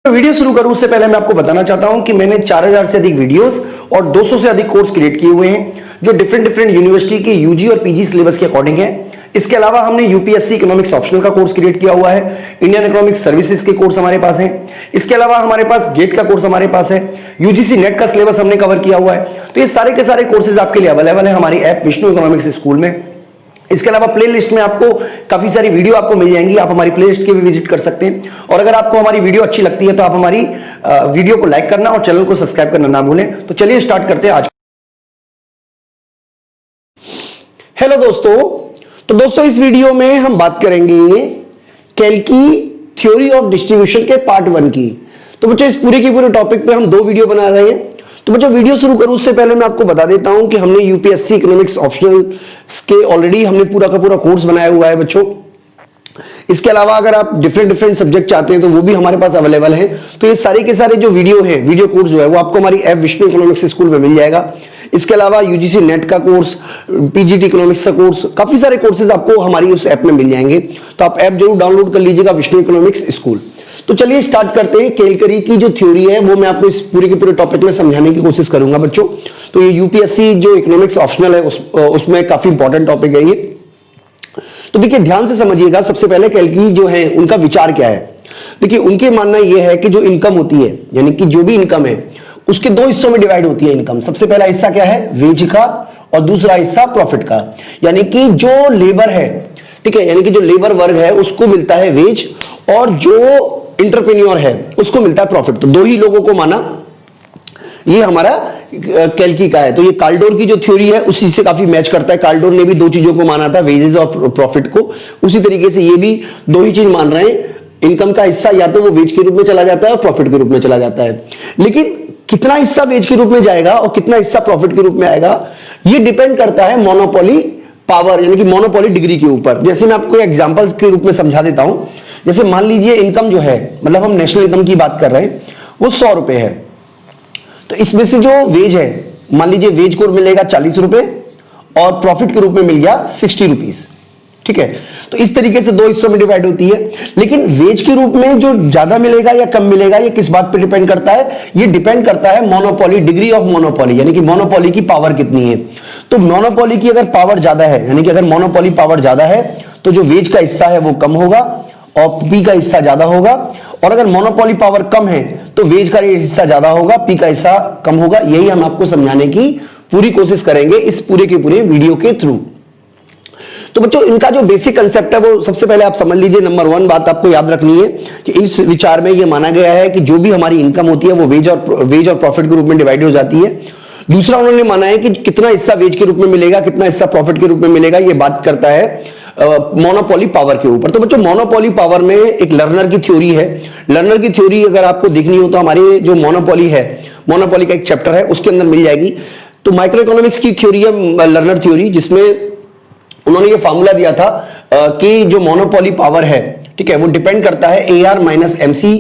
Video शुरू करूं उससे पहले मैं आपको बताना चाहता हूं कि मैंने 4000 से अधिक वीडियोस और 200 से अधिक कोर्स क्रिएट किए हुए हैं जो डिफरेंट यूनिवर्सिटी के यूजी और पीजी सिलेबस के अकॉर्डिंग है। इसके अलावा हमने यूपीएससी इकोनॉमिक्स ऑप्शनल का कोर्स क्रिएट किया हुआ है, इंडियन इकोनॉमिक्स सर्विसेज के कोर्स हमारे पास हैं। इसके अलावा हमारे पास गेट का कोर्स हमारे पास है, यूजीसी नेट का सिलेबस हमने कवर किया हुआ है। तो ये सारे के सारे कोर्सेज आपके लिए अवेलेबल है हमारी ऐप विष्णु इकोनॉमिक्स स्कूल में। इसके अलावा प्लेलिस्ट में आपको काफी सारी वीडियो आपको मिल जाएंगी, आप हमारी प्लेलिस्ट के भी विजिट कर सकते हैं। और अगर आपको हमारी वीडियो अच्छी लगती है तो आप हमारी वीडियो को लाइक करना और चैनल को सब्सक्राइब करना ना भूलें। तो चलिए स्टार्ट करते हैं आज। हेलो दोस्तों, तो दोस्तों इस वीडियो में हम बात करेंगे कैल्की थ्योरी ऑफ डिस्ट्रीब्यूशन के पार्ट 1 की। तो बच्चों इस पूरे के पूरे टॉपिक पे हम 2 वीडियो बना रहे हैं। तो बच्चों वीडियो शुरू करूं उससे पहले मैं आपको बता देता हूं कि हमने यूपीएससी इकोनॉमिक्स ऑप्शनल के ऑलरेडी हमने पूरा का पूरा कोर्स बनाया हुआ है बच्चों। इसके अलावा अगर आप डिफरेंट सब्जेक्ट चाहते हैं तो वो भी हमारे पास अवेलेबल है। तो ये सारे के सारे जो वीडियो है, वीडियो कोर्स जो है वो आपको हमारी ऐप विष्णु इकोनॉमिक्स स्कूल में मिल जाएगा। इसके अलावा यूजीसी नेट का कोर्स, पीजीटी इकोनॉमिक्स का कोर्स, काफी सारे कोर्सेज आपको हमारी उस ऐप में मिल जाएंगे। तो आप ऐप जरूर डाउनलोड कर लीजिएगा विष्णु इकोनॉमिक्स स्कूल। तो चलिए स्टार्ट करते हैं। कैलकरी की जो थ्योरी है वो मैं आपको इस पूरे के पूरे टॉपिक में समझाने की कोशिश करूंगा बच्चों। तो ये यूपीएससी जो इकोनॉमिक्स ऑप्शनल है उसमें काफी इंपॉर्टेंट टॉपिक है ये। तो देखिए ध्यान से समझिएगा। सबसे पहले कैलकी जो है उनका विचार क्या है। देखिए उनके मानना यह है कि जो इनकम होती है, यानी कि जो भी इनकम है उसके 2 हिस्सों में डिवाइड होती है इनकम। सबसे पहला हिस्सा क्या है, वेज का, और दूसरा हिस्सा प्रॉफिट का। यानी कि जो लेबर है, ठीक है, यानी कि जो लेबर वर्ग है उसको मिलता है वेज, और जो इंटरप्रेन्योर है उसको मिलता है प्रॉफिट। तो 2 ही लोगों को माना, ये हमारा कैल्की का है। तो ये कार्लडोर की जो थ्योरी है उसी से काफी मैच करता है। कार्लडोर ने भी 2 चीजों को माना था, वेजेस और प्रॉफिट को। उसी तरीके से ये भी 2 ही चीज मान रहे हैं। इनकम का हिस्सा या तो वो वेज के रूप में चला जाता है और प्रॉफिट के रूप में चला जाता है। लेकिन कितना हिस्सा वेज के रूप में जाएगा और कितना हिस्सा प्रॉफिट के रूप में आएगा, ये डिपेंड करता है मोनोपोली पावर, यानी कि मोनोपोली डिग्री के ऊपर। जैसे मैं आपको एग्जांपल के रूप में समझा देता हूं। जैसे मान लीजिए इनकम जो है, मतलब हम नेशनल इनकम की बात कर रहे हैं, वो 100 रुपए है। तो इसमें से जो वेज है, मान लीजिए वेज को मिलेगा 40 रुपए और प्रॉफिट के रूप में मिल गया 60 रुपीज, ठीक है। तो इस तरीके से 2 हिस्सों में डिवाइड होती है। लेकिन वेज के रूप में जो ज्यादा मिलेगा या कम मिलेगा, ये किस बात पे डिपेंड करता है, ये डिपेंड करता है मोनोपोली, डिग्री ऑफ मोनोपोली, यानी कि मोनोपोली की पावर कितनी है। तो मोनोपोली की अगर पावर ज्यादा है, यानी कि अगर मोनोपोली पावर ज्यादा है तो जो वेज का हिस्सा है वो कम होगा और पी का हिस्सा ज्यादा होगा। और अगर मोनोपोली पावर कम है तो वेज का हिस्सा ज्यादा होगा, पी का हिस्सा कम होगा। यही हम आपको समझाने की पूरी कोशिश करेंगे इस पूरे के पूरे वीडियो के थ्रू। तो बच्चों इनका जो बेसिक कंसेप्ट है वो सबसे पहले आप समझ लीजिए। नंबर 1 बात आपको याद रखनी है कि इस विचार में ये माना गया है कि जो भी हमारी इनकम होती है वो वेज और प्रॉफिट के रूप में डिवाइड हो जाती है। दूसरा उन्होंने माना है कि कितना हिस्सा वेज के रूप में मिलेगा, कितना हिस्सा प्रॉफिट के रूप में मिलेगा, ये बात करता है मोनोपोली पावर के ऊपर। तो बच्चों मोनोपोली पावर में एक लर्नर की थ्योरी है। लर्नर की थ्योरी अगर आपको देखनी हो तो हमारे जो मोनोपोली है, मोनोपोली का एक चैप्टर है उसके अंदर मिल जाएगी। तो माइक्रो इकोनॉमिक्स की थ्योरी है लर्नर थ्योरी, जिसमें उन्होंने ये फॉर्मूला दिया था कि जो मोनोपोली पावर है, ठीक है, वो डिपेंड करता है AR minus MC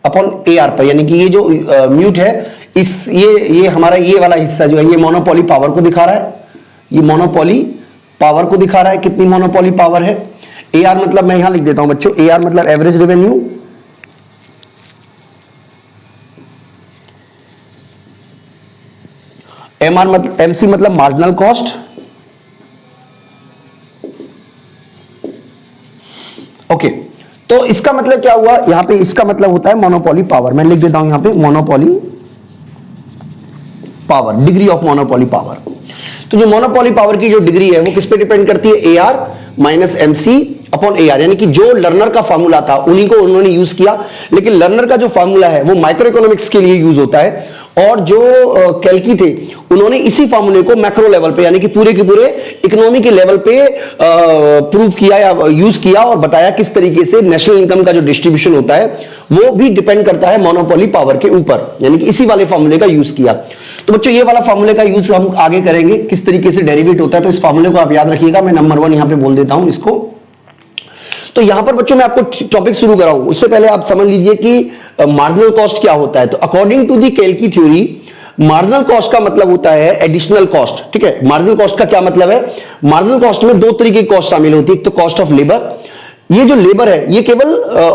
upon AR पर। यानी कि ये जो म्यूट है, इस ये हमारा ये वाला हिस्सा जो है ये मोनोपोली पावर को दिखा रहा है, ये मोनोपोली पावर को दिखा रहा है कितनी मोनोपोली पावर है। AR मतलब मैं यहां लिख देता हूं बच्चों, AR मतलब एवरेज रेवेन्यू, MC मतलब मार्जिनल कॉस्ट, ओके। तो इसका मतलब क्या हुआ, यहां पे इसका मतलब होता है मोनोपोली पावर। मैं लिख देता हूं यहां पे monopoly power, degree of monopoly power. तो जो मोनोपोली पावर की जो डिग्री है वो किस पे डिपेंड करती है, AR minus MC upon AR। यानी कि जो लर्नर का फार्मूला था उन्हीं को उन्होंने यूज किया। लेकिन लर्नर का जो फार्मूला है वो माइक्रो इकोनॉमिक्स के लिए यूज होता है, और जो कैल्की थे उन्होंने इसी फार्मूले को मैक्रो लेवल पे, यानी कि पूरे के पूरे इकोनॉमी के लेवल पे प्रूव किया या यूज किया और बताया किस तरीके से नेशनल इनकम का जो डिस्ट्रीब्यूशन होता है वो भी डिपेंड करता है मोनोपोली पावर के ऊपर। यानी कि इसी वाले फार्मूले का यूज किया। तो बच्चों ये वाला फार्मूले का यूज हम आगे करेंगे, किस तरीके से डेरिवेट होता है। तो इस फार्मूले को आप याद रखिएगा। मैं नंबर 1 यहां पे बोल देता हूं इसको। तो यहां पर बच्चों मैं आपको टॉपिक शुरू कराऊं उससे पहले आप समझ लीजिए कि मार्जिनल कॉस्ट क्या होता है। तो अकॉर्डिंग टू दी कैल्की थ्योरी, मार्जिनल कॉस्ट का मतलब होता है एडिशनल कॉस्ट, ठीक है। मार्जिनल कॉस्ट का क्या मतलब है, मार्जिनल कॉस्ट में 2 तरीके की कॉस्ट शामिल होती है। एक तो कॉस्ट ऑफ लेबर, ये जो लेबर है ये केवल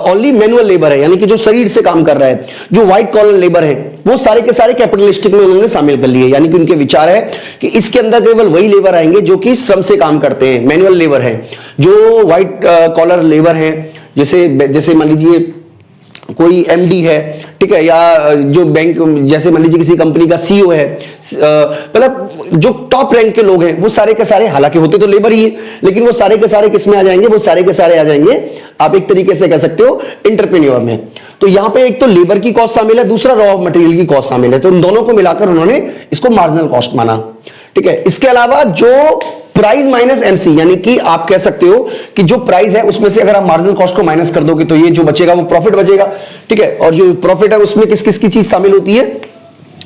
ओनली मैनुअल लेबर है, यानी कि जो शरीर से काम कर रहा है। जो व्हाइट कॉलर लेबर है वो सारे के सारे कैपिटलिस्टिक में उन्होंने शामिल कर लिए, यानी कि उनके विचार है कि इसके अंदर केवल वही लेबर आएंगे जो कि श्रम से काम करते हैं, मैनुअल लेबर है। जो व्हाइट कॉलर लेबर है, जैसे मान लीजिए कोई एमडी है, ठीक है, या जो बैंक, जैसे मान लीजिए किसी कंपनी का सीईओ है, मतलब जो टॉप रैंक के लोग हैं वो सारे के सारे, हालांकि होते तो लेबर ही है, लेकिन वो सारे के सारे किस में आ जाएंगे, वो सारे के सारे आ जाएंगे आप एक तरीके से कह सकते हो एंटरप्रेन्योर में। तो यहां पे एक तो लेबर की कॉस्ट शामिल है, दूसरा रॉ मटेरियल की कॉस्ट शामिल है, तो इन दोनों को मिलाकर उन्होंने इसको मार्जिनल कॉस्ट माना, ठीक है। इसके अलावा जो प्राइस माइनस एमसी, यानी कि आप कह सकते हो कि जो प्राइस है उसमें से अगर आप मार्जिनल कॉस्ट को माइनस कर दोगे तो ये जो बचेगा वो प्रॉफिट बचेगा, ठीक है। और जो प्रॉफिट है उसमें किस किस की चीज शामिल होती है,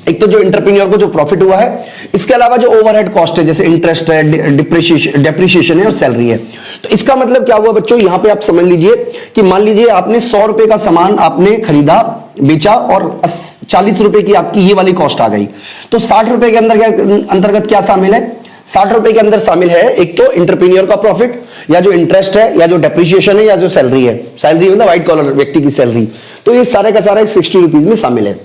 एक तो जो एंटरप्रेन्योर को जो प्रॉफिट हुआ है, इसके अलावा जो ओवरहेड कॉस्ट है जैसे इंटरेस्ट है, डेप्रिसिएशन है और सैलरी है। तो इसका मतलब क्या हुआ बच्चों, यहां पे आप समझ लीजिए कि मान लीजिए आपने 100 रुपए का सामान आपने खरीदा, बेचा और 40 रुपए की आपकी ये वाली कॉस्ट आ गई, तो 60 रुपए के अंतर्गत क्या शामिल है, 60 रुपए के अंदर शामिल है एक तो एंटरप्रेन्योर का प्रॉफिट, या जो इंटरेस्ट है, या जो डेप्रिसिएशन है, या जो सैलरी है, सैलरी मतलब व्हाइट कॉलर व्यक्ति की सैलरी। तो ये सारे का सारा 60 रुपीज में शामिल है।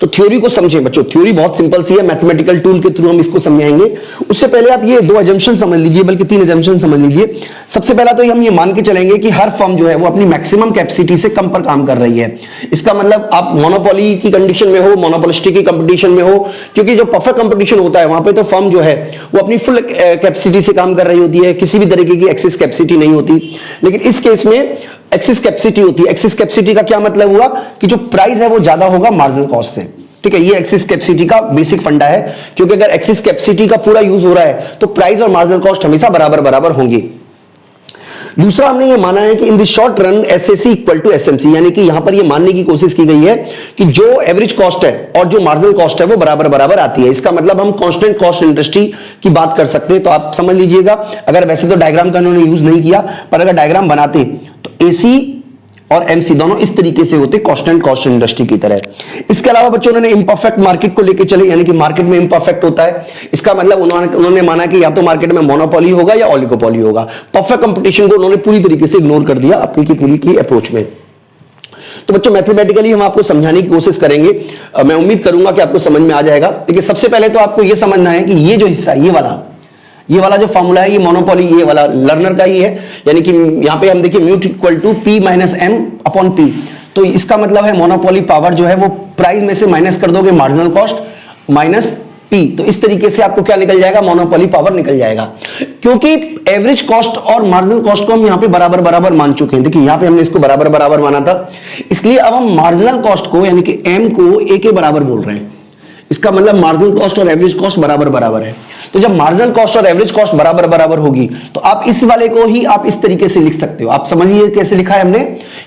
तो थ्योरी को समझें बच्चों, थ्योरी बहुत सिंपल सी है, मैथमेटिकल टूल के थ्रू हम इसको समझाएंगे। उससे पहले आप ये 2 अजम्पशन समझ लीजिए, बल्कि 3 अजम्पशन समझ लीजिए। सबसे पहला तो हम ये मान के चलेंगे कि हर फर्म जो है वो अपनी मैक्सिमम कैपेसिटी से कम पर काम कर रही है। इसका मतलब आप मोनोपोली की कंडीशन में हो, मोनोपोलिस्टिक की कंपटीशन में हो, क्योंकि जो परफेक्ट कंपटीशन होता है वहां पे तो फर्म जो है वो अपनी फुल कैपेसिटी से काम कर रही होती है, किसी भी तरीके की एक्सेस कैपेसिटी नहीं होती। लेकिन इस केस में एक्सेस कैपेसिटी होती है। एक्सेस कैपेसिटी का क्या मतलब हुआ कि जो प्राइस है वो ज्यादा होगा मार्जिनल कॉस्ट से, ठीक है। ये एक्सेस कैपेसिटी का बेसिक फंडा है, क्योंकि अगर एक्सेस कैपेसिटी का पूरा यूज हो रहा है तो प्राइस और मार्जिनल कॉस्ट हमेशा बराबर बराबर होंगे। दूसरा हमने ये माना है कि in the short run SSC equal to SMC, यानी कि यहां पर ये मानने की कोशिश की गई है कि जो एवरेज कॉस्ट है और जो मार्जिनल कॉस्ट है वो बराबर बराबर आती है। इसका मतलब हम कांस्टेंट कॉस्ट इंडस्ट्री की बात कर सकते हैं। तो आप समझ लीजिएगा, अगर वैसे तो डायग्राम का उन्होंने यूज नहीं किया, पर अगर डायग्राम बनाते तो एसी और एमसी दोनों इस तरीके से होते कांस्टेंट कॉस्ट इंडस्ट्री की तरह। इसके अलावा बच्चों उन्होंने इम्परफेक्ट मार्केट को लेकर चले, यानी कि मार्केट में इम्परफेक्ट होता है। इसका मतलब उन्होंने माना कि या तो मार्केट में मोनोपोली होगा या ओलिगोपोली होगा। परफेक्ट कंपटीशन को उन्होंने पूरी तरीके से इग्नोर कर दिया अपनी की पूरी की अप्रोच में। तो बच्चों मैथमेटिकली हम आपको समझाने की कोशिश करेंगे, मैं उम्मीद करूंगा कि आपको समझ में आ जाएगा। देखिए सबसे पहले तो आपको यह समझना है कि ये जो हिस्सा, ये वाला जो फॉर्मूला है, ये मोनोपोली ये वाला लर्नर का ही है, यानी कि यहां पे हम देखिए mute equal to P minus M upon P. तो इसका मतलब है मोनोपोली पावर जो है वो प्राइस में से माइनस कर दोगे मार्जिनल कॉस्ट माइनस पी, तो इस तरीके से आपको क्या निकल जाएगा, मोनोपोली पावर निकल जाएगा। क्योंकि एवरेज कॉस्ट और मार्जिनल कॉस्ट को हम यहां पे बराबर बराबर मान चुके हैं, देखिए यहां पे हमने इसको बराबर बराबर माना था, इसलिए अब हम मार्जिनल कॉस्ट को यानी कि एम को ए के बराबर बोल रहे हैं। इसका मतलब मार्जिनल कॉस्ट और एवरेज कॉस्ट बराबर बराबर है। तो जब मार्जिनल कॉस्ट और एवरेज कॉस्ट बराबर बराबर होगी तो आप इस वाले को ही आप इस तरीके से लिख सकते हो। आप समझिए कैसे लिखा है हमने,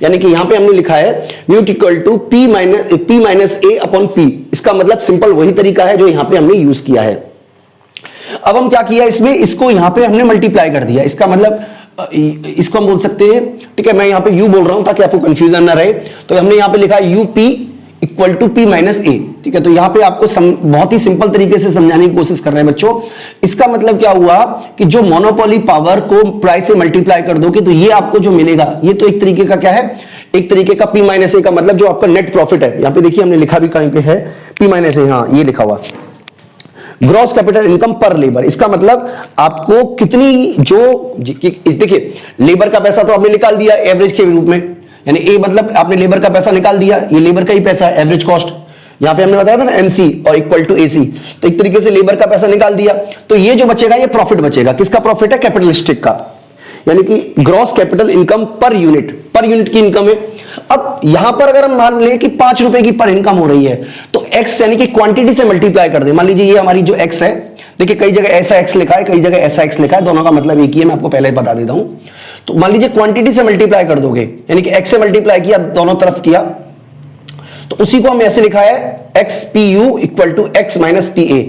यानी कि यहां पे हमने लिखा है mute equal to P minus A upon P. इसका मतलब सिंपल वही तरीका है जो यहां पे हमने यूज किया है। अब हम क्या किया, इसमें इसको यहां पे हमने मल्टीप्लाई कर दिया। इसका मतलब इसको हम बोल सकते हैं, ठीक है, मैं यहां पे यू बोल रहा हूं ताकि आपको कंफ्यूजन ना रहे। तो हमने यहां पे लिखा है U P equal to P minus A, ठीक है। तो यहां पे आपको बहुत ही सिंपल तरीके से समझाने की कोशिश कर रहे हैं बच्चों। इसका मतलब क्या हुआ कि जो मोनोपोली पावर को प्राइस से मल्टीप्लाई कर दोगे तो ये आपको जो मिलेगा, ये तो एक तरीके का क्या है, एक तरीके का पी माइनस ए का मतलब जो आपका नेट प्रॉफिट है। यहां पे देखिए हमने लिखा भी कहीं पे है पी माइनस ए, हाँ ये लिखा हुआ ग्रॉस कैपिटल इनकम पर लेबर। इसका मतलब आपको कितनी जो देखिए लेबर का पैसा तो आपने निकाल दिया एवरेज के रूप में, यानी ए मतलब आपने लेबर का पैसा निकाल दिया, ये लेबर का ही पैसा है एवरेज कॉस्ट। यहां पे हमने बताया था ना एमसी और इक्वल टू एसी, तो एक तरीके से लेबर का पैसा निकाल दिया। तो ये जो बचेगा ये प्रॉफिट बचेगा, किसका प्रॉफिट है, कैपिटलिस्टिक का, यानी कि gross capital income per unit की इनकम है। अब यहां पर अगर हम मान लें कि 5 रुपए की पर इनकम हो रही है तो एक्स यानी कि क्वांटिटी से मल्टीप्लाई कर दे। मान लीजिए ये हमारी जो एक्स है, देखिए कई जगह ऐसा एक्स लिखा है, कई जगह ऐसा एक्स लिखा है, दोनों का मतलब एक ही है, मैं आपको पहले ही बता देता हूं। तो मान लीजिए क्वांटिटी से मल्टीप्लाई कर दोगे, यानी कि एक्स से मल्टीप्लाई किया दोनों तरफ किया, तो उसी को हम ऐसे लिखा है X P U equal to X minus P A.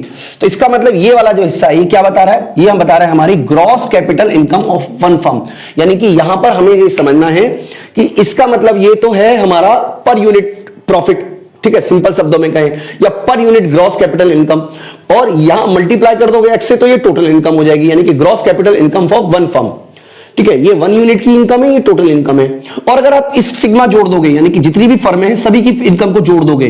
तो इसका मतलब ये वाला जो हिस्सा है ये क्या बता रहा है, ये हम बता रहे हैं हमारी gross capital income of one firm. यानी कि यहां पर हमें ये समझना है कि इसका मतलब ये तो है हमारा पर यूनिट प्रॉफिट, ठीक है, सिंपल शब्दों में कहें, या per unit gross capital income, और यहां मल्टीप्लाई कर दोगे एक्स से तो ये टोटल इनकम हो जाएगी, यानी कि gross capital income for one firm. ठीक है, ये 1 यूनिट की इनकम है, ये टोटल इनकम है। और अगर आप इस सिग्मा जोड़ दोगे, यानी कि जितनी भी फर्म है सभी की इनकम को जोड़ दोगे,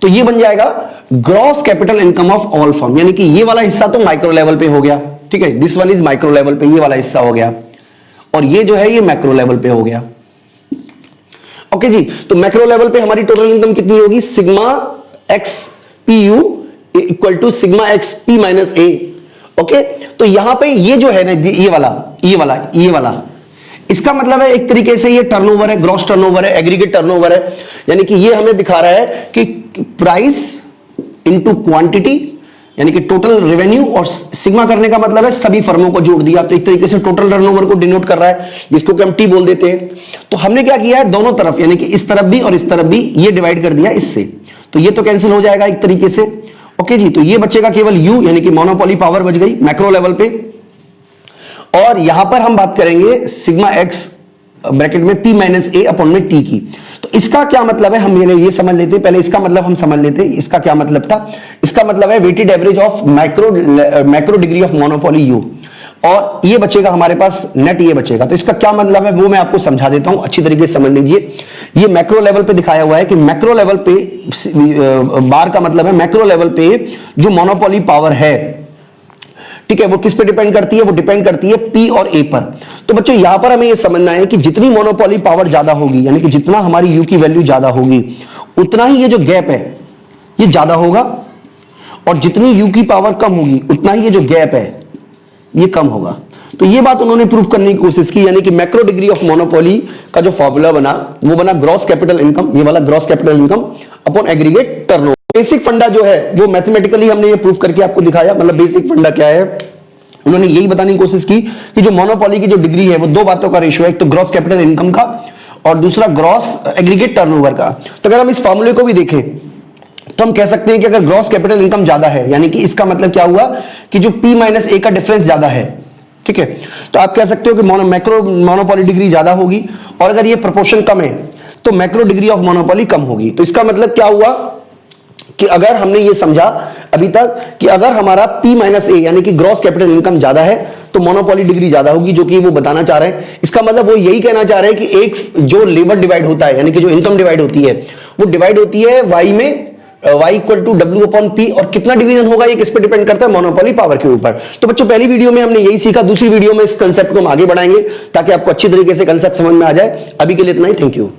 तो ये बन जाएगा gross capital income of all firm. यानी कि ये वाला हिस्सा तो माइक्रो लेवल पे हो गया, ठीक है, this one is micro level पे, ये वाला हिस्सा हो गया, और ये जो है ये मैक्रो लेवल पे हो गया। ओके जी, तो मैक्रो लेवल पे हमारी टोटल इनकम कितनी होगी, sigma X P U equal to sigma X P minus A. Okay, तो यहां पे ये जो है ना, ये वाला इसका मतलब है एक तरीके से ये टर्नओवर है, ग्रॉस टर्नओवर है, एग्रीगेट टर्नओवर है। यानी कि ये हमें दिखा रहा है कि प्राइस इनटू क्वांटिटी, यानी कि टोटल रेवेन्यू, और सिग्मा करने का मतलब है सभी फर्मों को जोड़ दिया, तो एक तरीके से टोटल टर्नओवर को डिनोट कर रहा है, जिसको कि हम टी बोल देते हैं। तो हमने क्या किया है, दोनों तरफ यानी कि इस तरफ भी और इस तरफ भी ये डिवाइड कर दिया इससे, तो ये तो कैंसिल हो जाएगा एक तरीके से। ओके जी, तो ये बचेगा केवल यू, यानी कि मोनोपोली पावर बच गई मैक्रो लेवल पे। और यहां पर हम बात करेंगे सिग्मा एक्स ब्रैकेट में पी माइनस ए अपॉन में टी की। तो इसका क्या मतलब है, हम ये समझ लेते हैं, पहले इसका मतलब हम समझ लेते हैं। इसका क्या मतलब था, इसका मतलब है weighted average of macro degree of monopoly U, और ये बचेगा हमारे पास नेट, ये बचेगा। तो इसका क्या मतलब है वो मैं आपको समझा देता हूं, अच्छी तरीके से समझ लीजिए। ये मैक्रो लेवल पे दिखाया हुआ है कि मैक्रो लेवल पे बार का मतलब है मैक्रो लेवल पे जो मोनोपोली पावर है, ठीक है, वो किस पे डिपेंड करती है, वो डिपेंड करती है पी और ए पर। तो बच्चों यहां पर हमें ये समझना है कि जितनी मोनोपोली पावर ज्यादा होगी, यानी कि जितना हमारी यू की वैल्यू ज्यादा होगी, उतना ही ये जो गैप है ये ज्यादा होगा, और जितनी यू की पावर कम होगी उतना ही ये जो गैप है ये कम होगा। तो ये बात उन्होंने प्रूव करने की कोशिश की, यानी कि मैक्रो डिग्री ऑफ मोनोपोली का जो फॉर्मूला बना वो बना ग्रॉस कैपिटल इनकम, ये वाला gross capital income upon aggregate turnover. Basic फंडा जो है वो मैथमेटिकली हमने ये प्रूव करके आपको दिखाया। मतलब बेसिक फंडा क्या है, उन्होंने यही बताने की कोशिश की कि जो मोनोपोली की जो डिग्री है वो दो बातों का रेशियो है, एक तो ग्रॉस कैपिटल इनकम का और दूसरा ग्रॉस एग्रीगेट टर्नओवर का। तो अगर हम इस फॉर्मूले को भी देखें तो हम कह सकते हैं कि अगर ग्रॉस कैपिटल इनकम ज्यादा है, यानी कि इसका मतलब क्या हुआ कि जो पी माइनस ए का डिफरेंस ज्यादा है, ठीक है, तो आप कह सकते हो कि मैक्रो मोनोपोली डिग्री ज्यादा होगी, और अगर ये प्रोपोर्शन कम है तो मैक्रो डिग्री ऑफ मोनोपोली कम होगी। तो इसका मतलब क्या हुआ कि अगर हमने ये समझा अभी तक कि अगर हमारा P माइनस ए यानी कि ग्रॉस कैपिटल इनकम ज्यादा है तो मोनोपोली डिग्री ज्यादा होगी, जो कि वो बताना चाह रहे हैं। इसका मतलब वो यही कहना चाह रहे हैं कि एक जो लेबर डिवाइड होता है, यानी कि जो इनकम डिवाइड होती है वो डिवाइड होती है y में, y equal to W upon P, और कितना डिवीजन होगा ये किस पे डिपेंड करता है, मोनोपोली पावर के ऊपर। तो बच्चों पहली वीडियो में हमने यही सीखा, दूसरी वीडियो में इस कंसेप्ट को हम आगे बढ़ाएंगे ताकि आपको अच्छी तरीके से कंसेप्ट समझ में आ जाए। अभी के लिए इतना ही, थैंक यू।